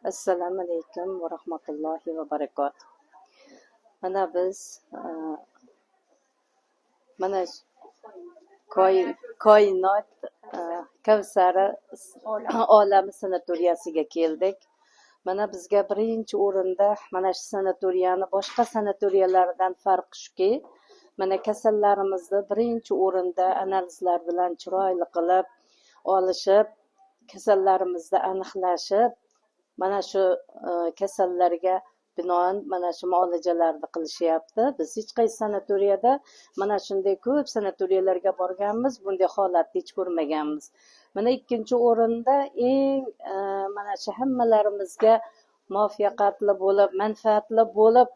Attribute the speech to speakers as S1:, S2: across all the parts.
S1: Assalomu alaykum va rahmatullohi va barakatuh. Mana biz mana koinot Kavsari olami sanatoriyasiga keldik. Mana bizga birinchi o'rinda mana shu sanatoriyani boshqa sanatoriyalardan farqi shuki, mana kasallarimizni birinchi o'rinda analizlar bilan chiroyli qilib olishib, kasallarimizni aniqlashib, mana shu kasallarga binoan mana shu muolajalarni qilishyapti. Biz hech qaysi sanatoriyada mana shunday ko'p sanatoriyalarga borganmiz, bunday holatni hech ko'rmaganmiz. Mana ikkinchi o'rinda eng mana shu hammalarimizga muvaffaqiyatli bo'lib, manfaatli bo'lib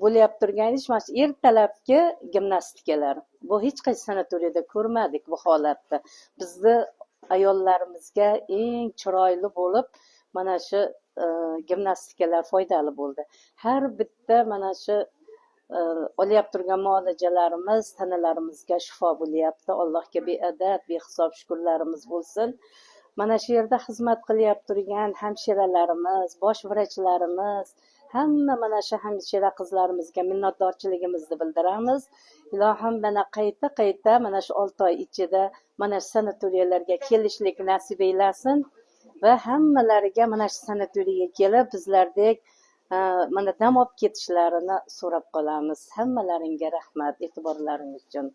S1: bo'lyapti turgan ish mana shu ertalabki gimnastikalar. Bu hech qaysi sanatoriyada ko'rmadik bu holatni. Bizni ayollarimizga eng chiroyli bo'lib mana shu gimnastikalar foydali bo'ldi. Har bitta mana shu olyapti turgan muolajalarimiz tanalarimizga shifo bo'lyapti. Allohga beadad behisob shukrlarimiz bo'lsin. Mana shu yerda xizmat qilyapti turgan hamshiralarimiz, bosh vrachlarimiz, hamma mana shu hamshira qizlarimizga minnatdorchiligimizni bildiramiz. Ilohim mana qayta mana shu 6 oy ichida mana shu sanatoriyalarga kelishlik nasib eylasin va hammalariga mana shu sanatoriyaga kelib bizlardek mana dam olib ketishlarini so'rab qolamiz. Hammalaringga rahmat e'tiborlaringiz uchun.